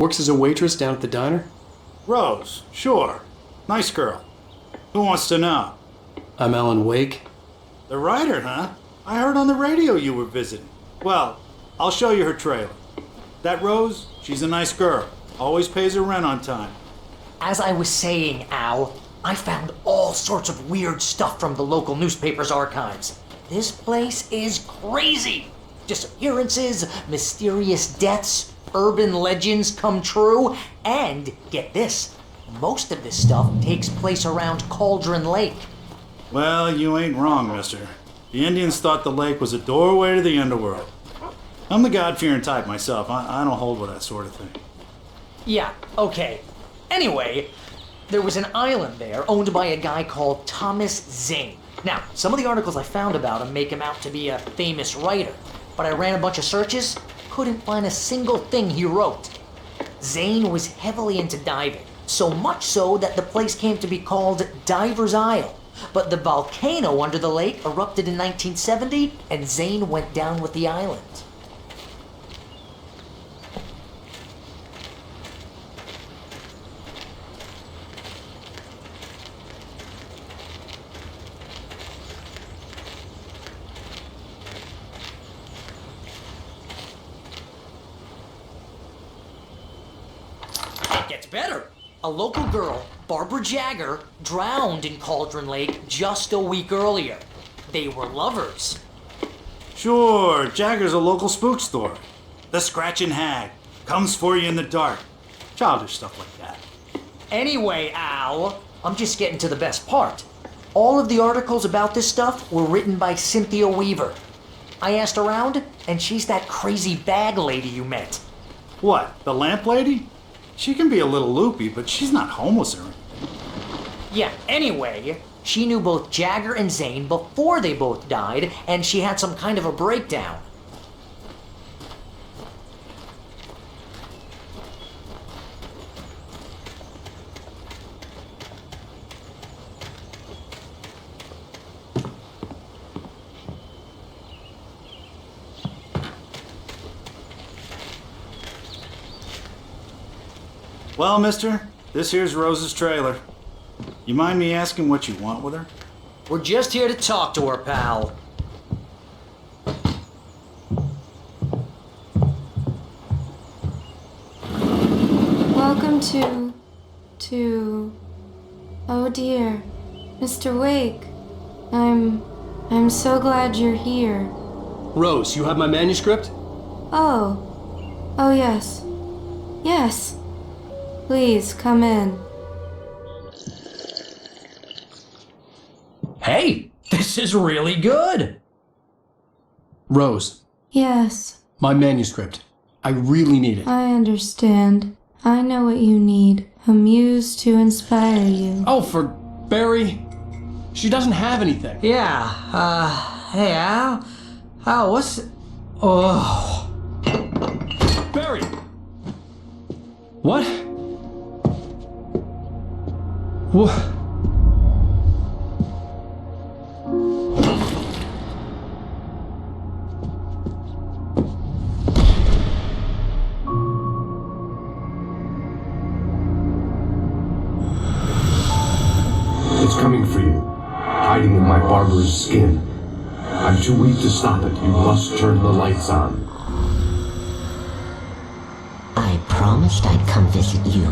Works as a waitress down at the diner? Rose, sure. Nice girl. Who wants to know? I'm Alan Wake. The writer, huh? I heard on the radio you were visiting. Well, I'll show you her trailer. That Rose, she's a nice girl. Always pays her rent on time. As I was saying, Al, I found all sorts of weird stuff from the local newspaper's archives. This place is crazy. Disappearances, mysterious deaths, urban legends come true, and get this, most of this stuff takes place around Cauldron Lake. Well, you ain't wrong, mister. The Indians thought the lake was a doorway to the underworld. I'm the God-fearing type myself. I don't hold with that sort of thing. Yeah, okay. Anyway, there was an island there owned by a guy called Thomas Zane. Now, some of the articles I found about him make him out to be a famous writer, but I ran a bunch of searches, couldn't find a single thing he wrote. Zane was heavily into diving, so much so that the place came to be called Diver's Isle. But the volcano under the lake erupted in 1970, and Zane went down with the island. It gets better. A local girl, Barbara Jagger, drowned in Cauldron Lake just a week earlier. They were lovers. Sure, Jagger's a local spook story. The Scratching Hag. Comes for you in the dark. Childish stuff like that. Anyway, Al, I'm just getting to the best part. All of the articles about this stuff were written by Cynthia Weaver. I asked around, and she's that crazy bag lady you met. What, the lamp lady? She can be a little loopy, but she's not homeless or anything. Yeah, anyway, she knew both Jagger and Zane before they both died, and she had some kind of a breakdown. Well, mister, this here's Rose's trailer. You mind me asking what you want with her? We're just here to talk to her, pal. Welcome to... Oh dear, Mr. Wake. I'm so glad you're here. Rose, you have my manuscript? Oh yes. Yes. Please, come in. Hey, this is really good. Rose, Yes, my manuscript. I really need it. I understand. I know what you need. A muse to inspire you. Oh, for Barry? She doesn't have anything. Yeah, hey, Al? Al, what's... Oh... Barry! What? What? It's coming for you, hiding in my barber's skin. I'm too weak to stop it. You must turn the lights on. I promised I'd come visit you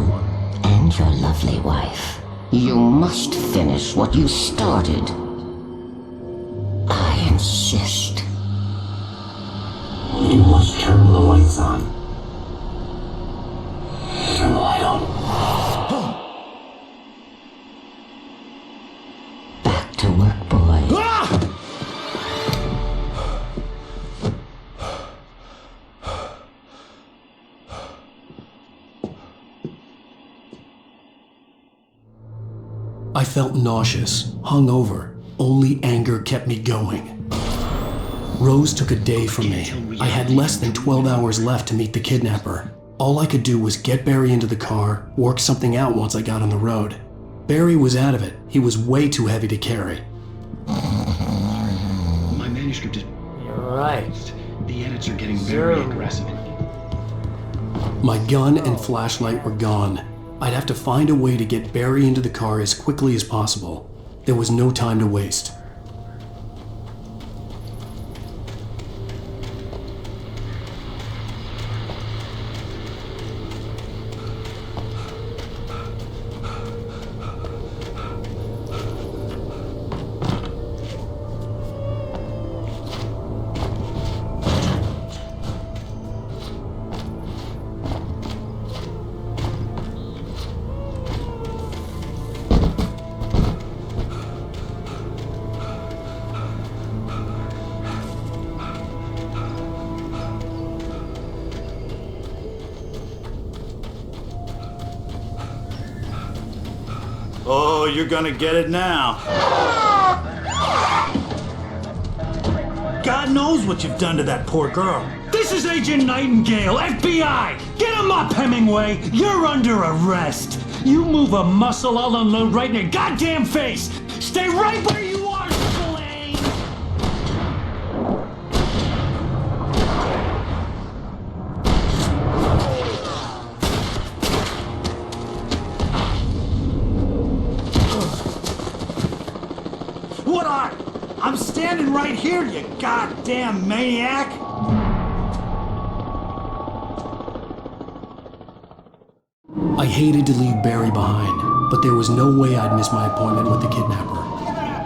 and your lovely wife. You must finish what you started. I insist. You must turn the lights on. Turn the light on. Back to work, boy. I felt nauseous, hungover. Only anger kept me going. Rose took a day from me. I had less than 12 hours left to meet the kidnapper. All I could do was get Barry into the car, work something out once I got on the road. Barry was out of it. He was way too heavy to carry. My manuscript is... You're right. The edits are getting very aggressive. My gun and flashlight were gone. I'd have to find a way to get Barry into the car as quickly as possible. There was no time to waste. Oh, you're gonna get it now. God knows what you've done to that poor girl. This is Agent Nightingale, FBI! Get him up, Hemingway! You're under arrest! You move a muscle, I'll unload right in your goddamn face! Stay right where you are, Spillane! What are? I'm standing right here, you goddamn maniac! I hated to leave Barry behind, but there was no way I'd miss my appointment with the kidnapper.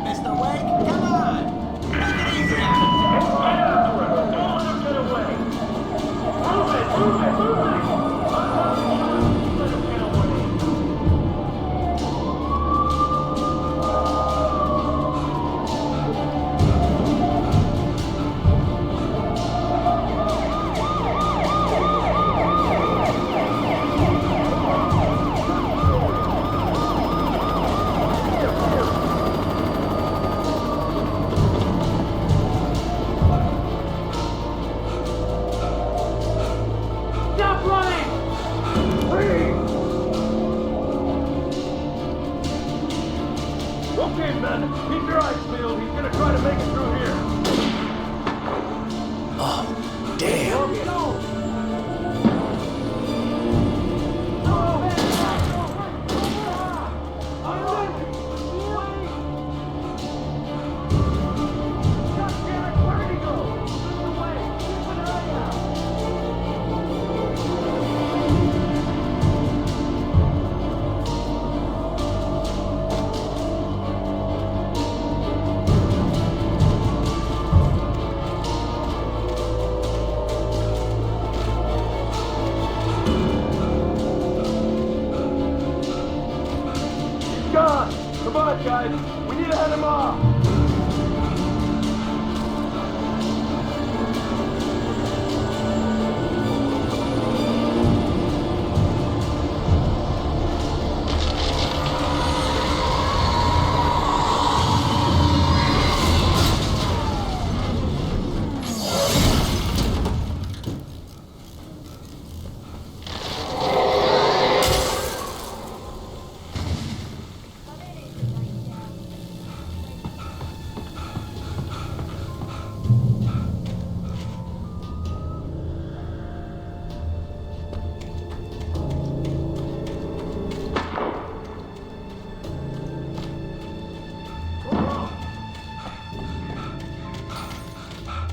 Mr. Wake, come on! Take it easy! Stop running! Okay, men, keep your eyes peeled. He's gonna try to make it through here. Oh, damn. Gone! Come on, guys! We need to head him off!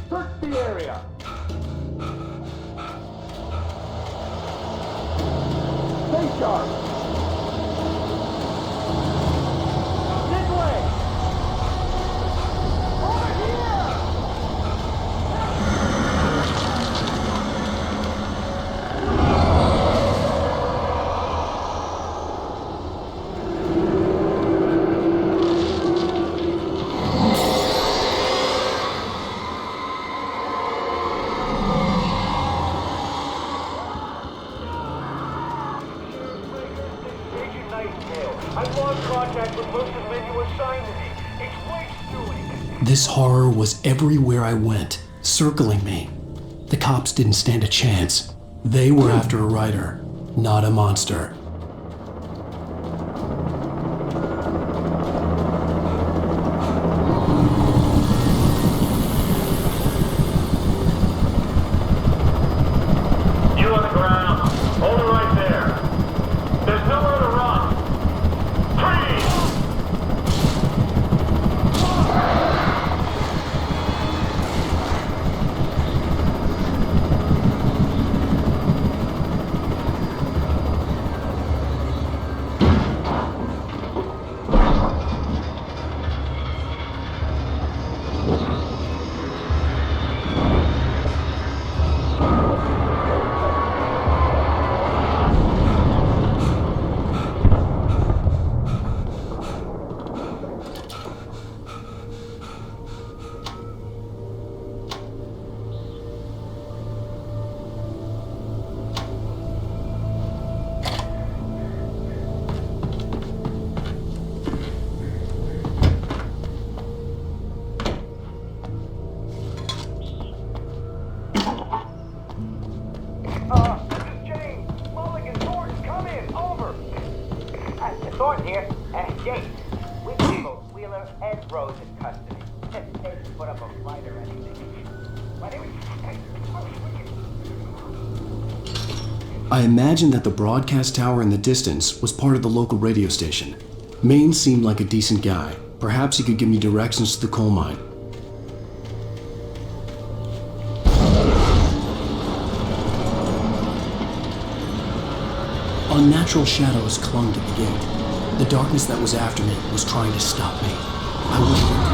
Search the area! Stay sharp! This way! Over here! Agent Nightingale, I've lost contact with most of the men you assigned to me. It's Wake's doing. This horror was everywhere I went, circling me. The cops didn't stand a chance. They were after a writer, not a monster. You on the ground. Thornton here. Jake, we can both Wheeler and Rose in custody. They can put up a fight or anything. I imagined that the broadcast tower in the distance was part of the local radio station. Maine seemed like a decent guy. Perhaps he could give me directions to the coal mine. Unnatural shadows clung to the gate. The darkness that was after me was trying to stop me. I wouldn't.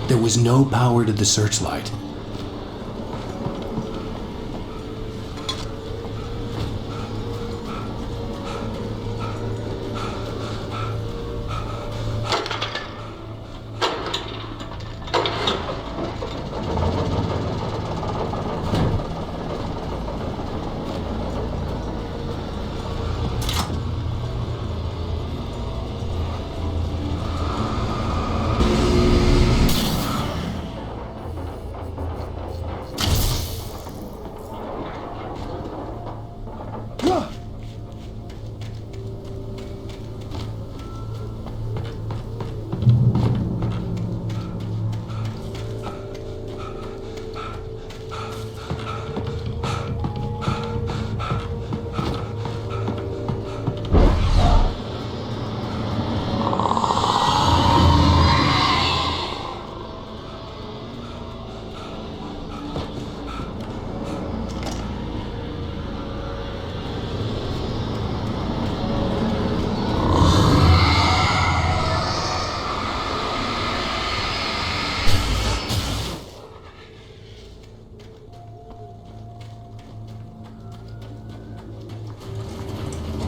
There was no power to the searchlight.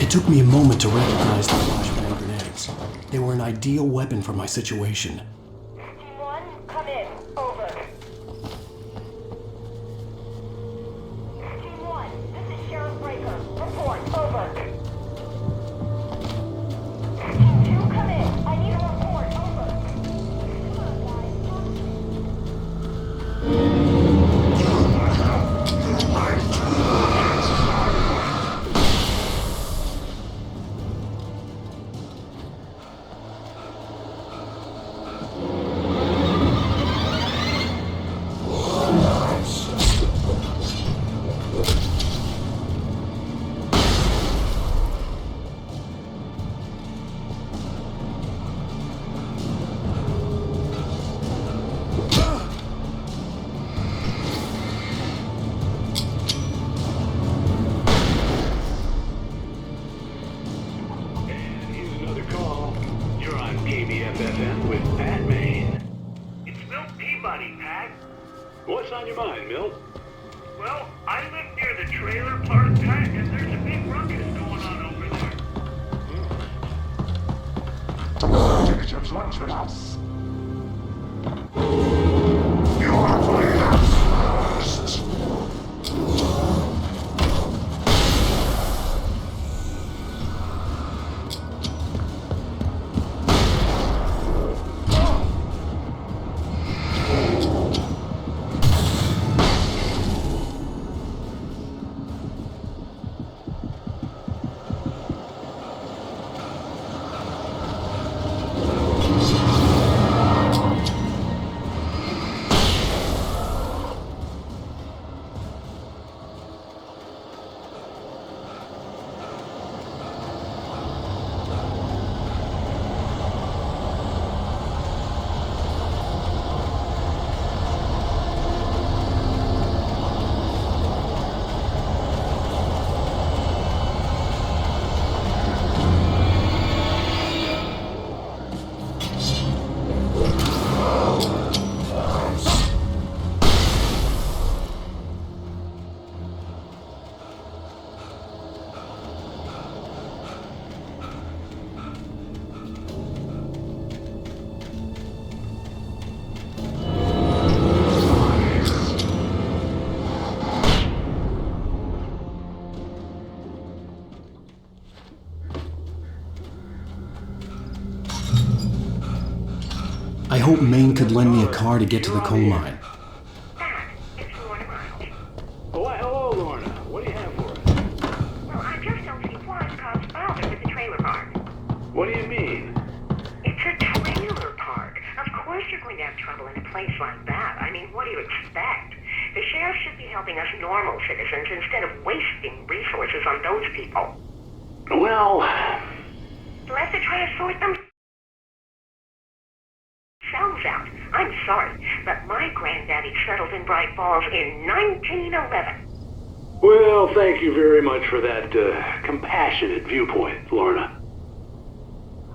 It took me a moment to recognize the flashbang grenades. They were an ideal weapon for my situation. One, come in. Over. Team 1, this is Sheriff Breaker. Report. Over. Team 2, come in. I need a report. Over. What's on your mind, Milt? Well, I live near the trailer park, Pat, and there's a big ruckus going on over there. Take your lunch with us. You are my first. I hope Maine could lend me a car to get to the coal mine. Dad, it's Lorna Miles. Oh, why, hello, Lorna. What do you have for us? Well, I just don't see why the cops bothered with the trailer park. What do you mean? It's a trailer park. Of course you're going to have trouble in a place like that. I mean, what do you expect? The sheriff should be helping us normal citizens instead of wasting resources on those people. Well, They'll have to transport themselves out. I'm sorry, but my granddaddy settled in Bright Falls in 1911. well, thank you very much for that compassionate viewpoint, Lorna.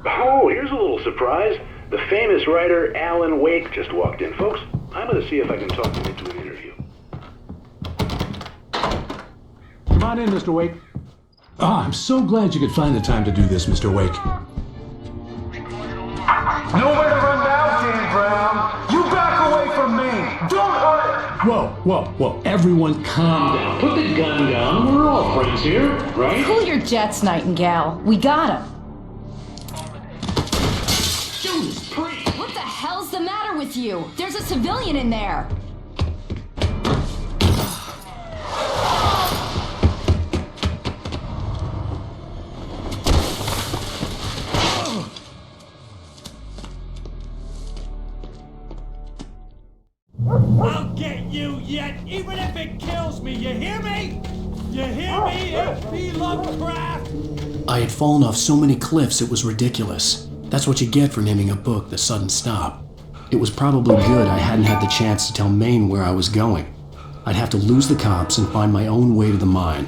Oh, here's a little surprise. The famous writer Alan Wake just walked in, folks. I'm going to see if I can talk him into an interview. Come on in, Mr. Wake. Ah, I'm so glad you could find the time to do this, Mr. Wake. Nowhere to run now, Dan Brown. You back away from me. Don't hurt. Whoa. Everyone calm down. Put the gun down. We're all friends here, right? Cool your jets, Nightingale. We got him. Judas Priest! What the hell's the matter with you? There's a civilian in there. I'll get you yet, even if it kills me. You hear me? You hear me, H.P. Lovecraft? I had fallen off so many cliffs it was ridiculous. That's what you get for naming a book The Sudden Stop. It was probably good I hadn't had the chance to tell Maine where I was going. I'd have to lose the cops and find my own way to the mine.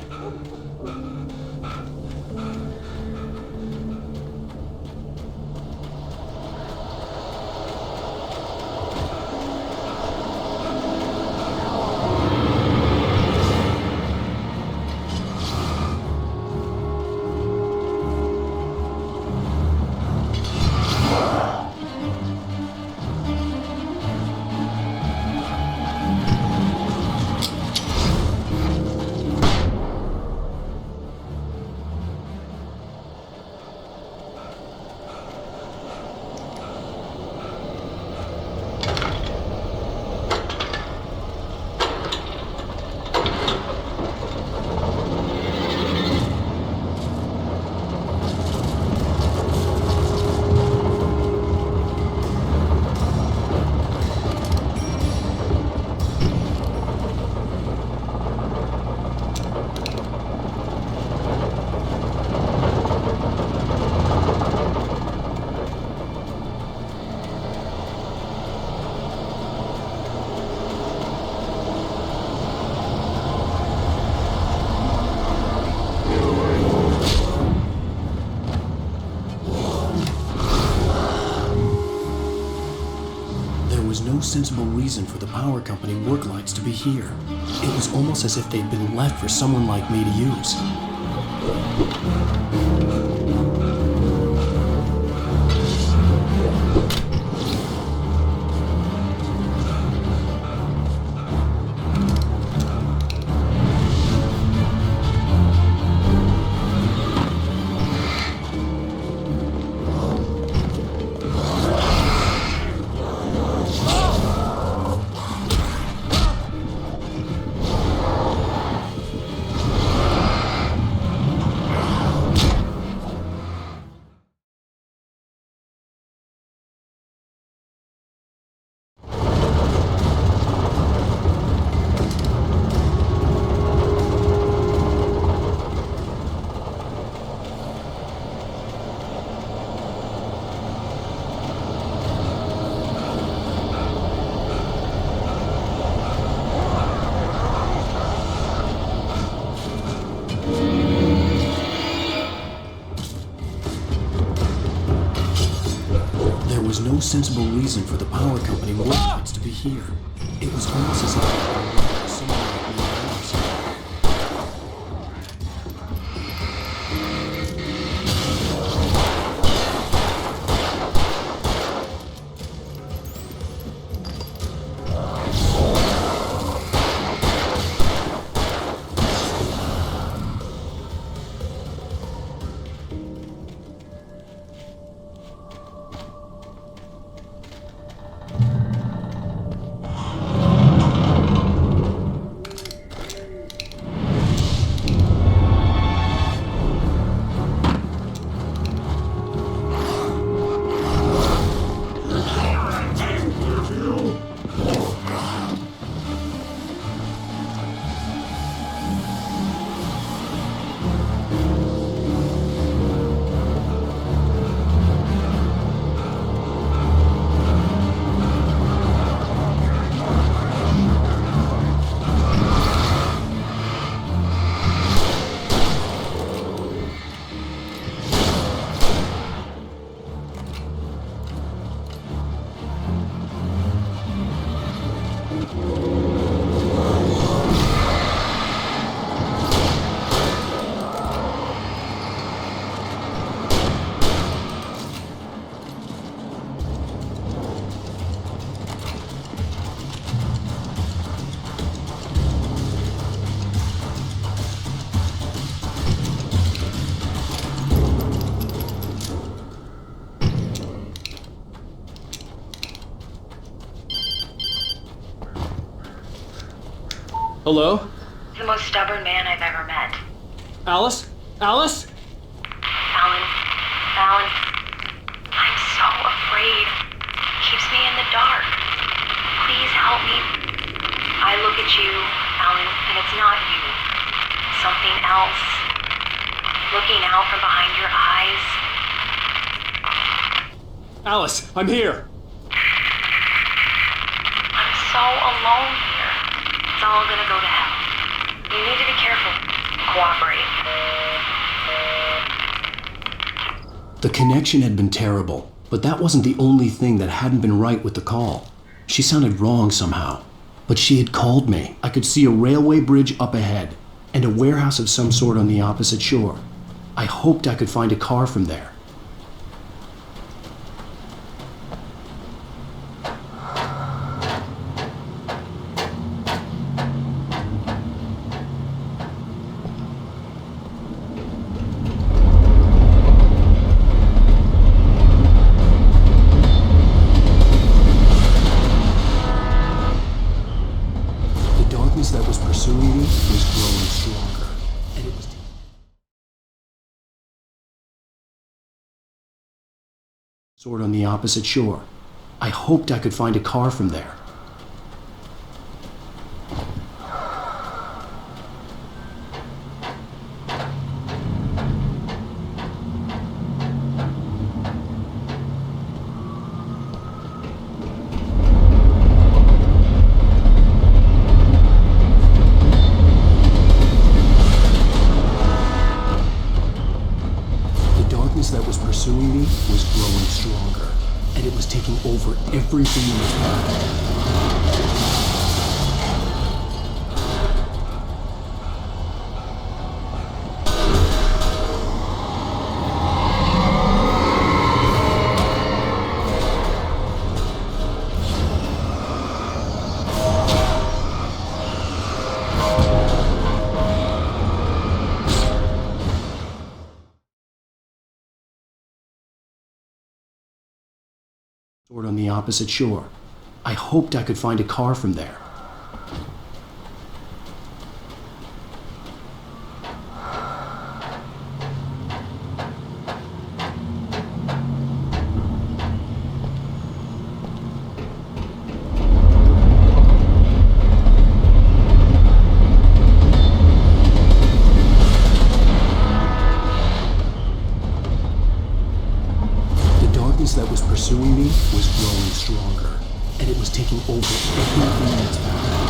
No sensible reason for the power company work lights to be here. It was almost as if they'd been left for someone like me to use. No sensible reason for the power company work lights to be here. It was almost as if they'd been left for someone like me to use. Hello? He's the most stubborn man I've ever met. Alice? Alice? Alan, I'm so afraid. Keeps me in the dark. Please help me. I look at you, Alan, and it's not you. Something else. Looking out from behind your eyes. Alice, I'm here. I'm so alone here. It's all gonna go to hell. You need to be careful. Cooperate. The connection had been terrible, but that wasn't the only thing that hadn't been right with the call. She sounded wrong somehow. But she had called me. I could see a railway bridge up ahead, and a warehouse of some sort on the opposite shore. I hoped I could find a car from there. That was pursuing me was growing stronger, and it was sword on the opposite shore. I hoped I could find a car from there. That was pursuing me was growing stronger, and it was taking over everything in its path. Sword on the opposite shore. I hoped I could find a car from there. That was pursuing me was growing stronger, and it was taking over everything in its path.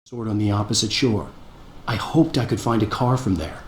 Sword on the opposite shore. I hoped I could find a car from there.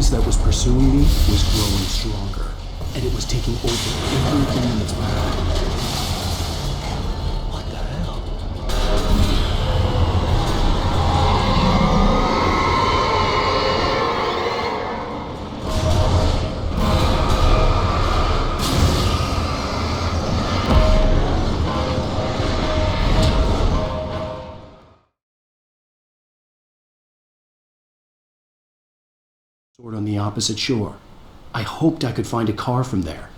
That was pursuing me was growing stronger, and it was taking over everything in its path. What the hell? Sword on the opposite shore. I hoped I could find a car from there.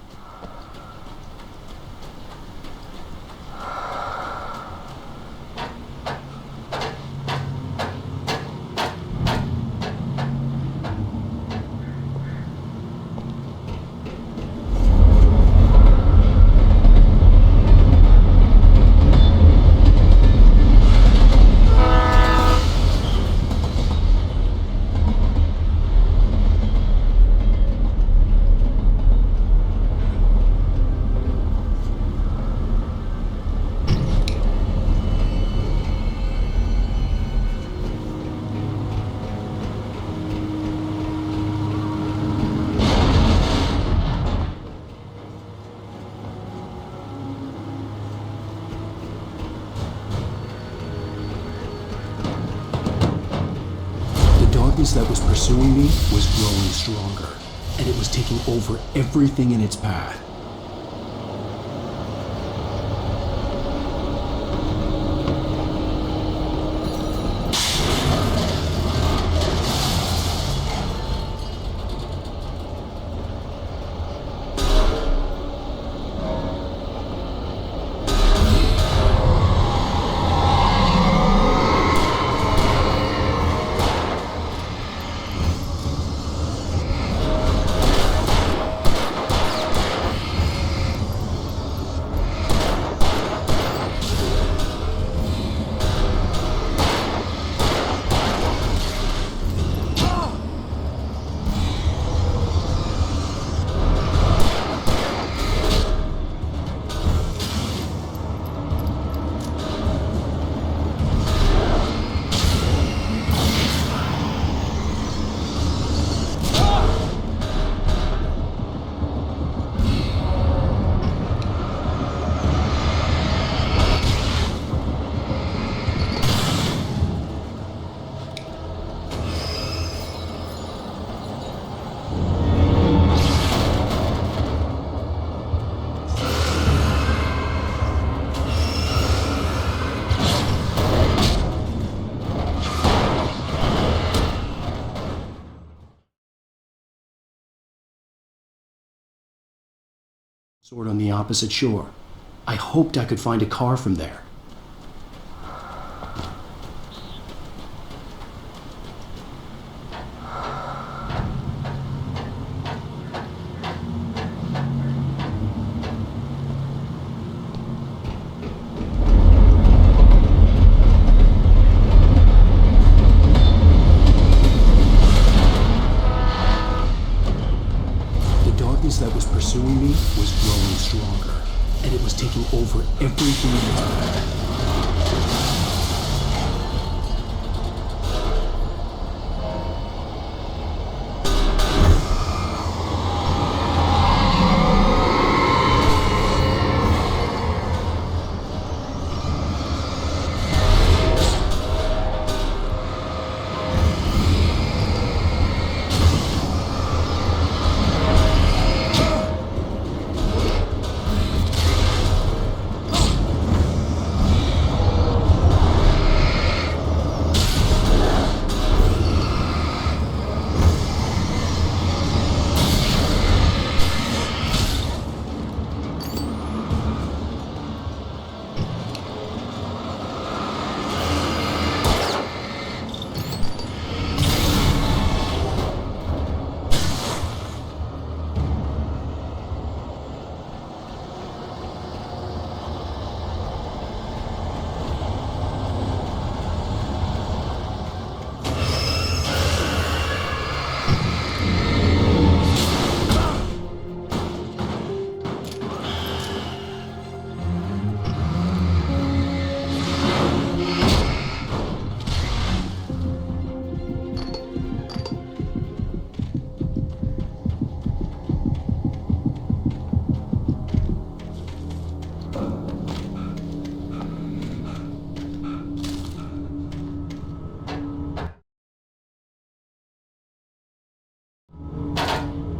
darkness that was pursuing me was growing stronger, and it was taking over everything in its path. Sword on the opposite shore. I hoped I could find a car from there. That was pursuing me was growing stronger, and it was taking over everything in its path.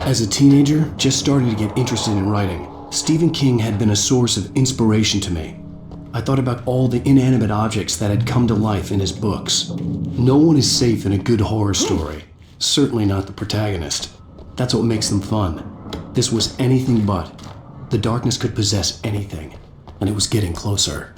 As a teenager, just starting to get interested in writing, Stephen King had been a source of inspiration to me. I thought about all the inanimate objects that had come to life in his books. No one is safe in a good horror story. Certainly not the protagonist. That's what makes them fun. This was anything but. The darkness could possess anything, and it was getting closer.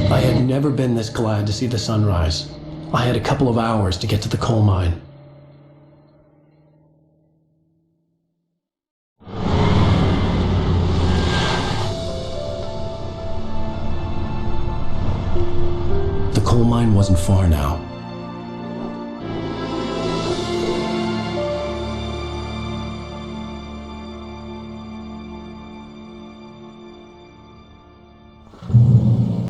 I had never been this glad to see the sunrise. I had a couple of hours to get to the coal mine. The coal mine wasn't far now.